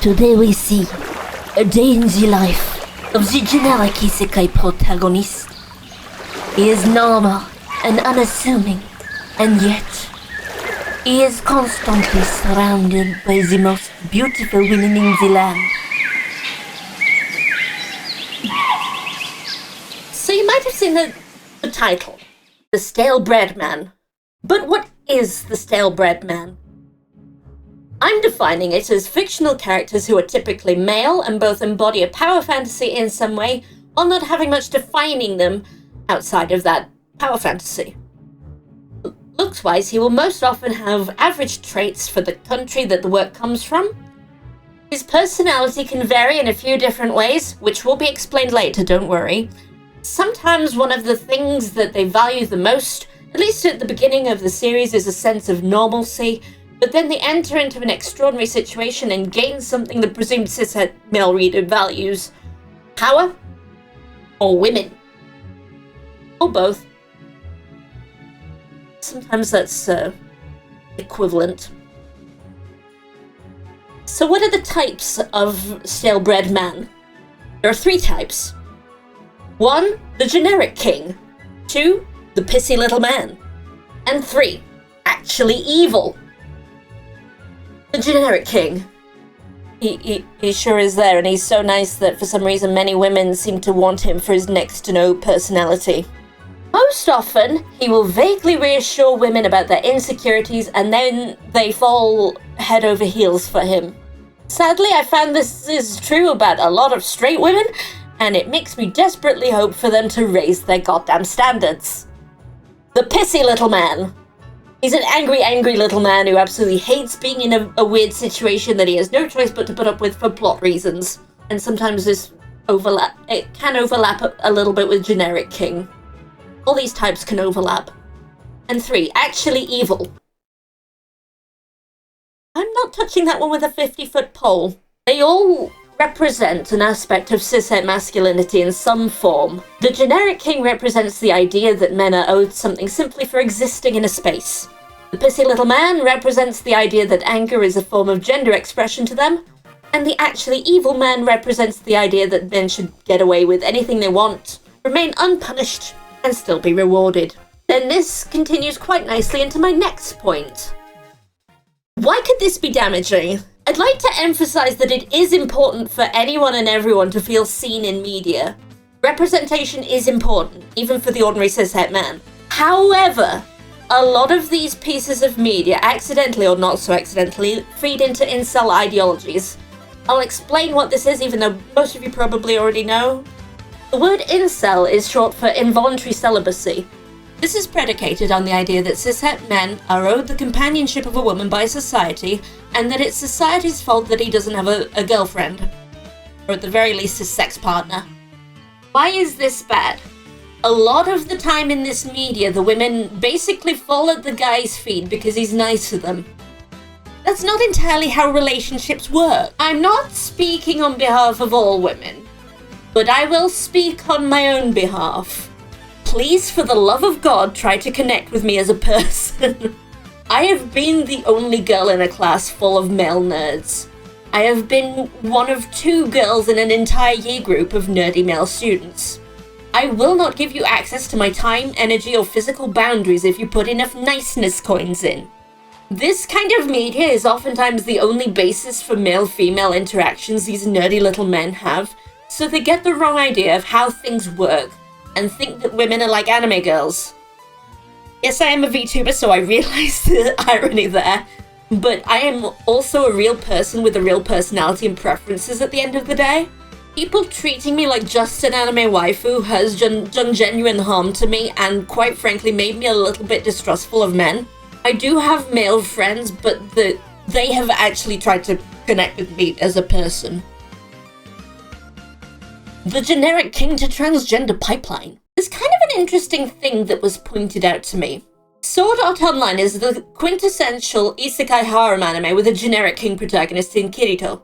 Today we see a day in the life of the generic isekai protagonist. He is normal and unassuming, and yet he is constantly surrounded by the most beautiful women in the land. So you might have seen the title, The Stale Bread Man. But what is the Stale Bread Man? I'm defining it as fictional characters who are typically male and both embody a power fantasy in some way, while not having much defining them outside of that power fantasy. Looks-wise, he will most often have average traits for the country that the work comes from. His personality can vary in a few different ways, which will be explained later, don't worry. Sometimes one of the things that they value the most, at least at the beginning of the series, is a sense of normalcy, but then they enter into an extraordinary situation and gain something the presumed cishet male reader values. Power? Or women? Or both. Sometimes that's equivalent. So what are the types of stale bread man? There are 3 types. 1, the generic king. 2, the pissy little man. And 3, actually evil. The generic king. He sure is there, and he's so nice that for some reason many women seem to want him for his next to no personality. Most often, he will vaguely reassure women about their insecurities, and then they fall head over heels for him. Sadly, I found this is true about a lot of straight women, and it makes me desperately hope for them to raise their goddamn standards. The pissy little man. He's an angry little man who absolutely hates being in a weird situation that he has no choice but to put up with for plot reasons. And sometimes it can overlap a little bit with generic king. All these types can overlap. And 3, actually evil. I'm not touching that one with a 50-foot pole. They all represent an aspect of cishet masculinity in some form. The generic king represents the idea that men are owed something simply for existing in a space. The pissy little man represents the idea that anger is a form of gender expression to them, and the actually evil man represents the idea that men should get away with anything they want, remain unpunished, and still be rewarded. Then this continues quite nicely into my next point. Why could this be damaging? I'd like to emphasize that it is important for anyone and everyone to feel seen in media. Representation is important, even for the ordinary cishet man. However, a lot of these pieces of media, accidentally or not so accidentally, feed into incel ideologies. I'll explain what this is, even though most of you probably already know. The word incel is short for involuntary celibacy. This is predicated on the idea that cishet men are owed the companionship of a woman by society, and that it's society's fault that he doesn't have a girlfriend. Or at the very least, his sex partner. Why is this bad? A lot of the time in this media, the women basically fall at the guy's feet because he's nice to them. That's not entirely how relationships work. I'm not speaking on behalf of all women, but I will speak on my own behalf. Please, for the love of God, try to connect with me as a person. I have been the only girl in a class full of male nerds. I have been one of 2 girls in an entire year group of nerdy male students. I will not give you access to my time, energy, or physical boundaries if you put enough niceness coins in. This kind of media is oftentimes the only basis for male-female interactions these nerdy little men have, so they get the wrong idea of how things work, and think that women are like anime girls. Yes, I am a VTuber, so I realize the irony there, but I am also a real person with a real personality and preferences at the end of the day. People treating me like just an anime waifu has done genuine harm to me, and quite frankly made me a little bit distrustful of men. I do have male friends, but they have actually tried to connect with me as a person. The generic king to transgender pipeline. There's kind of an interesting thing that was pointed out to me. Sword Art Online is the quintessential isekai harem anime with a generic king protagonist in Kirito.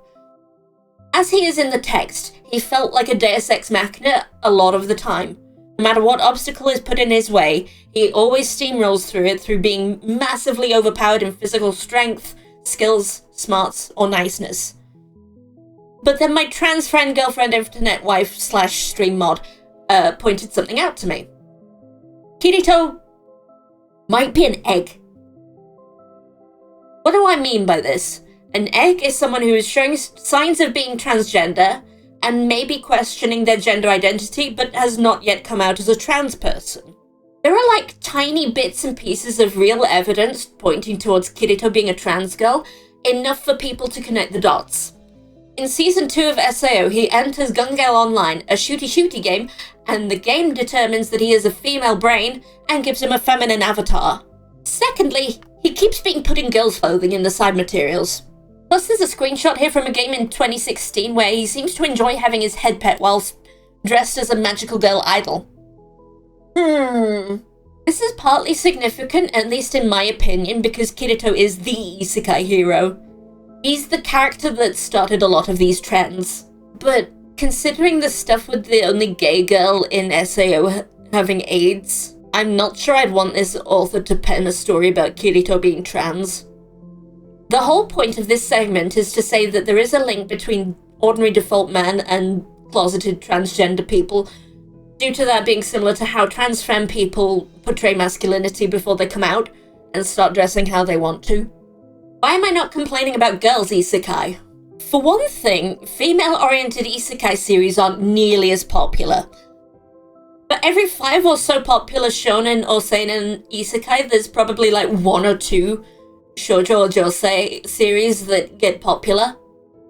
As he is in the text, he felt like a deus ex machina a lot of the time. No matter what obstacle is put in his way, he always steamrolls through it through being massively overpowered in physical strength, skills, smarts, or niceness. but then my trans friend, girlfriend, internet wife / stream mod pointed something out to me. Kirito might be an egg. What do I mean by this? An egg is someone who is showing signs of being transgender and maybe questioning their gender identity, but has not yet come out as a trans person. There are like tiny bits and pieces of real evidence pointing towards Kirito being a trans girl, enough for people to connect the dots. In Season 2 of SAO, he enters Gun Gale Online, a shooty-shooty game, and the game determines that he is a female brain and gives him a feminine avatar. Secondly, he keeps being put in girls' clothing in the side materials. Plus, there's a screenshot here from a game in 2016 where he seems to enjoy having his head pet whilst dressed as a magical girl idol. This is partly significant, at least in my opinion, because Kirito is the isekai hero. He's the character that started a lot of these trends. But considering the stuff with the only gay girl in SAO having AIDS, I'm not sure I'd want this author to pen a story about Kirito being trans. The whole point of this segment is to say that there is a link between ordinary default man and closeted transgender people, due to that being similar to how trans femme people portray masculinity before they come out and start dressing how they want to. Why am I not complaining about girls' isekai? For one thing, female-oriented isekai series aren't nearly as popular. For every 5 or so popular shonen or seinen isekai, there's probably like 1 or 2 shoujo or josei series that get popular.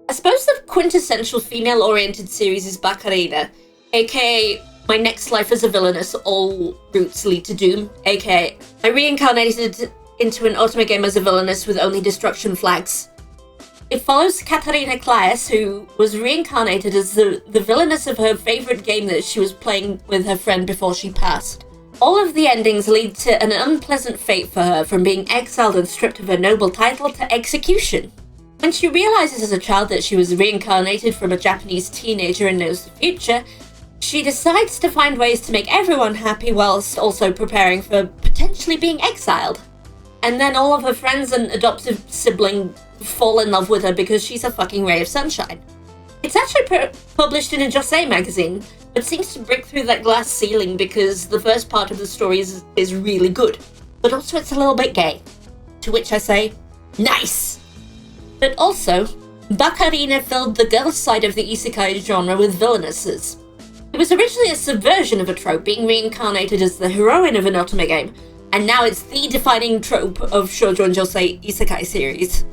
I suppose the quintessential female-oriented series is Bakarina, aka My Next Life as a Villainess, All Routes Lead to Doom, aka I reincarnated into an otome game as a villainess with only destruction flags. It follows Katarina Klaes, who was reincarnated as the villainess of her favourite game that she was playing with her friend before she passed. All of the endings lead to an unpleasant fate for her, from being exiled and stripped of her noble title to execution. When she realises as a child that she was reincarnated from a Japanese teenager and knows the future, she decides to find ways to make everyone happy whilst also preparing for potentially being exiled. And then all of her friends and adoptive sibling fall in love with her because she's a fucking ray of sunshine. It's actually published in a josei magazine, but seems to break through that glass ceiling because the first part of the story is really good. But also it's a little bit gay. To which I say, nice! But also, Bakarina filled the girls' side of the isekai genre with villainesses. It was originally a subversion of a trope, being reincarnated as the heroine of an otome game, and now it's the defining trope of shoujo and josei isekai series.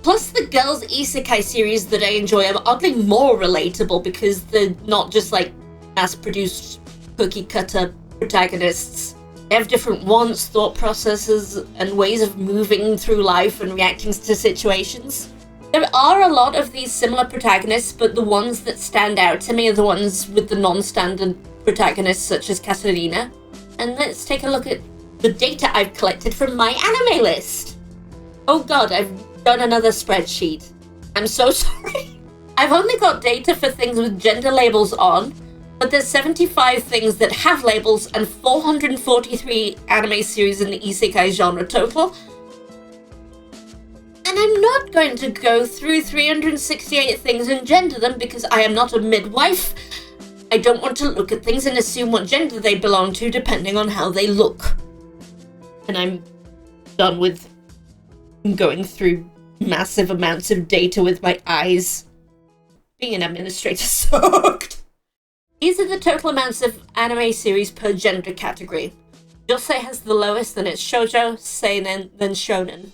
Plus, the girls' isekai series that I enjoy are oddly more relatable because they're not just like mass-produced cookie-cutter protagonists. They have different wants, thought processes, and ways of moving through life and reacting to situations. There are a lot of these similar protagonists, but the ones that stand out to me are the ones with the non-standard protagonists such as Katarina. And let's take a look at the data I've collected from my anime list. Oh god, I've done another spreadsheet. I'm so sorry. I've only got data for things with gender labels on, but there's 75 things that have labels and 443 anime series in the isekai genre total. And I'm not going to go through 368 things and gender them because I am not a midwife. I don't want to look at things and assume what gender they belong to depending on how they look. And I'm done with going through massive amounts of data with my eyes. Being an administrator sucked. These are the total amounts of anime series per gender category. Josei has the lowest, then it's shoujo, seinen, then shonen.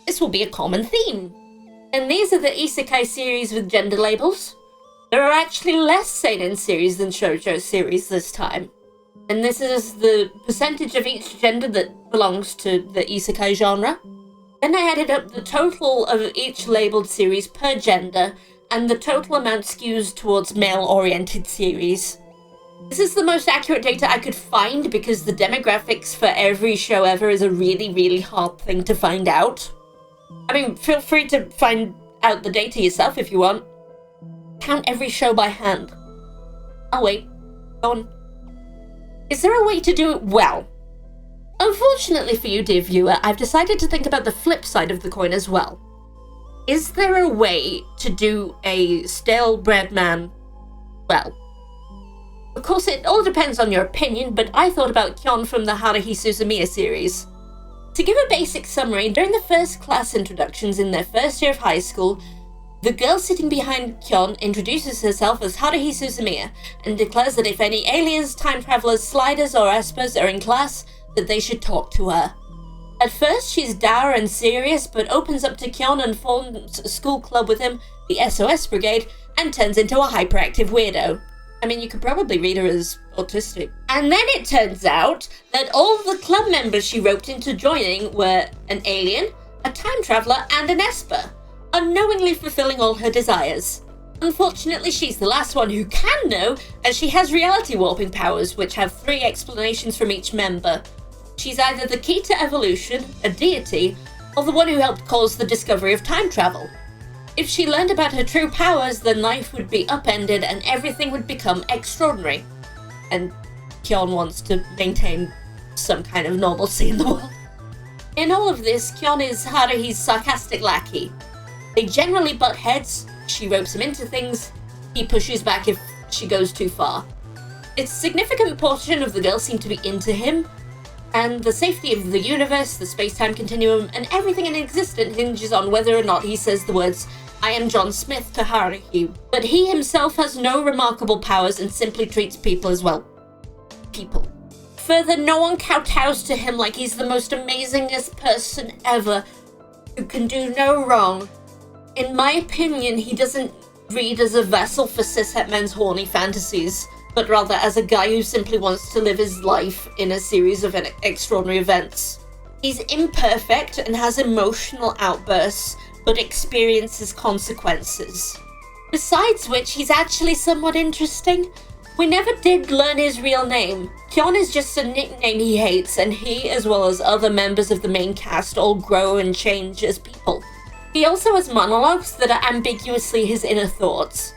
This will be a common theme. And these are the isekai series with gender labels. There are actually less seinen series than shoujo series this time. And this is the percentage of each gender that belongs to the isekai genre. Then I added up the total of each labeled series per gender, and the total amount skews towards male-oriented series. This is the most accurate data I could find because the demographics for every show ever is a really, really hard thing to find out. I mean, feel free to find out the data yourself if you want. Count every show by hand. Oh wait, go on. Is there a way to do it well? Unfortunately for you, dear viewer, I've decided to think about the flip side of the coin as well. Is there a way to do a stale bread man well? Of course, it all depends on your opinion, but I thought about Kyon from the Haruhi Suzumiya series. To give a basic summary, during the first class introductions in their first year of high school, the girl sitting behind Kyon introduces herself as Haruhi Suzumiya and declares that if any aliens, time travelers, sliders, or espers are in class, that they should talk to her. At first, she's dour and serious, but opens up to Kyon and forms a school club with him, the SOS Brigade, and turns into a hyperactive weirdo. I mean, you could probably read her as autistic. And then it turns out that all the club members she roped into joining were an alien, a time traveler, and an esper, unknowingly fulfilling all her desires. Unfortunately, she's the last one who can know, as she has reality warping powers, which have 3 explanations from each member. She's either the key to evolution, a deity, or the one who helped cause the discovery of time travel. If she learned about her true powers, then life would be upended and everything would become extraordinary. And Kyon wants to maintain some kind of normalcy in the world. In all of this, Kyon is Haruhi's sarcastic lackey. They generally butt heads, she ropes him into things, he pushes back if she goes too far. A significant portion of the girls seem to be into him, and the safety of the universe, the space-time continuum, and everything in existence hinges on whether or not he says the words, "I am John Smith" to Haruhi. But he himself has no remarkable powers and simply treats people as, well, people. Further, no one kowtows to him like he's the most amazingest person ever, who can do no wrong. In my opinion, he doesn't read as a vessel for cishet men's horny fantasies, but rather as a guy who simply wants to live his life in a series of extraordinary events. He's imperfect and has emotional outbursts, but experiences consequences. Besides which, he's actually somewhat interesting. We never did learn his real name. Kyon is just a nickname he hates, and he, as well as other members of the main cast, all grow and change as people. He also has monologues that are ambiguously his inner thoughts.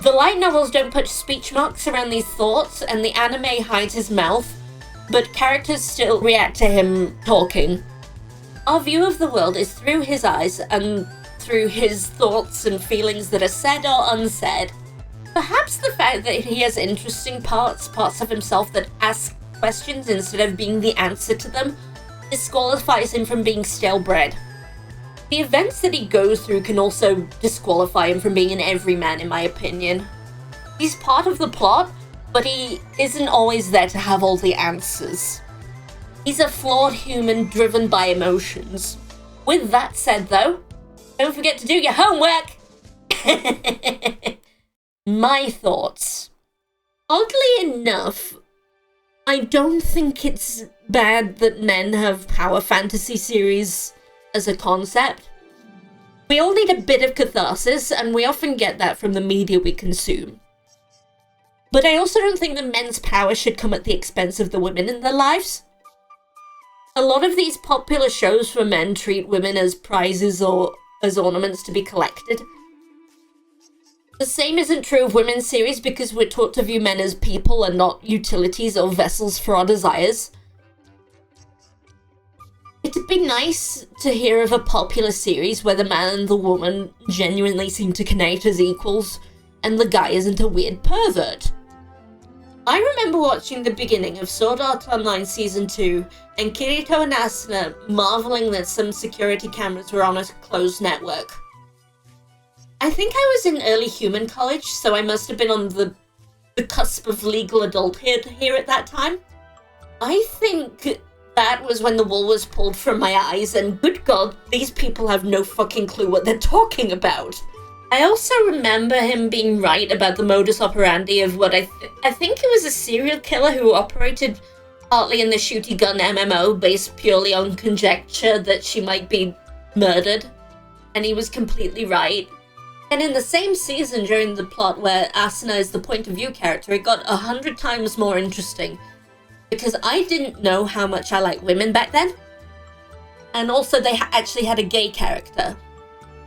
The light novels don't put speech marks around these thoughts, and the anime hides his mouth, but characters still react to him talking. Our view of the world is through his eyes and through his thoughts and feelings that are said or unsaid. Perhaps the fact that he has interesting parts of himself that ask questions instead of being the answer to them, disqualifies him from being stale bread. The events that he goes through can also disqualify him from being an everyman, in my opinion. He's part of the plot, but he isn't always there to have all the answers. He's a flawed human driven by emotions. With that said, though, don't forget to do your homework! My thoughts. Oddly enough, I don't think it's bad that men have power fantasy series as a concept. We all need a bit of catharsis, and we often get that from the media we consume. But I also don't think that men's power should come at the expense of the women in their lives. A lot of these popular shows for men treat women as prizes or as ornaments to be collected. The same isn't true of women's series because we're taught to view men as people and not utilities or vessels for our desires. It'd be nice to hear of a popular series where the man and the woman genuinely seem to connect as equals, and the guy isn't a weird pervert. I remember watching the beginning of Sword Art Online Season 2, and Kirito and Asuna marveling that some security cameras were on a closed network. I think I was in early human college, so I must have been on the cusp of legal adulthood here at that time. I think that was when the wool was pulled from my eyes, and good God, these people have no fucking clue what they're talking about. I also remember him being right about the modus operandi of what I think it was a serial killer who operated partly in the shooty gun MMO based purely on conjecture that she might be murdered, and he was completely right. And in the same season during the plot where Asuna is the point of view character, it got 100 times more interesting. Because I didn't know how much I liked women back then. And also they actually had a gay character.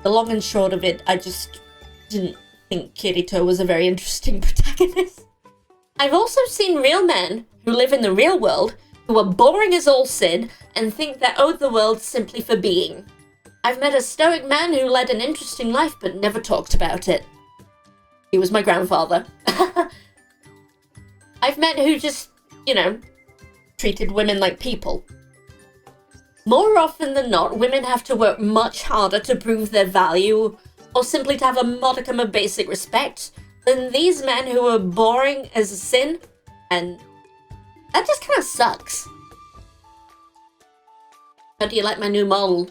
The long and short of it, I just didn't think Kirito was a very interesting protagonist. I've also seen real men who live in the real world who are boring as all sin and think they're owed the world simply for being. I've met a stoic man who led an interesting life but never talked about it. He was my grandfather. I've met who just, you know, treated women like people. More often than not, women have to work much harder to prove their value, or simply to have a modicum of basic respect, than these men who are boring as sin, and that just kind of sucks. How do you like my new model?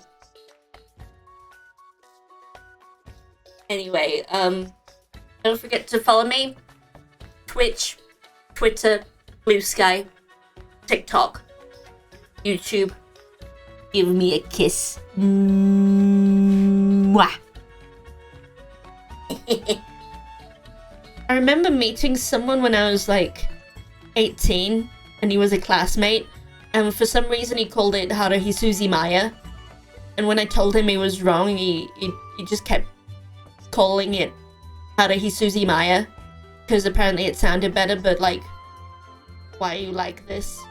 Anyway, don't forget to follow me. Twitch, Twitter, Blue Sky, TikTok, YouTube. Give me a kiss. Mwah. I remember meeting someone when I was like 18, and he was a classmate, and for some reason he called it Haruhi Suzimaya, and when I told him he was wrong, he just kept calling it Haruhi Suzimaya, because apparently it sounded better, but like, why are you like this?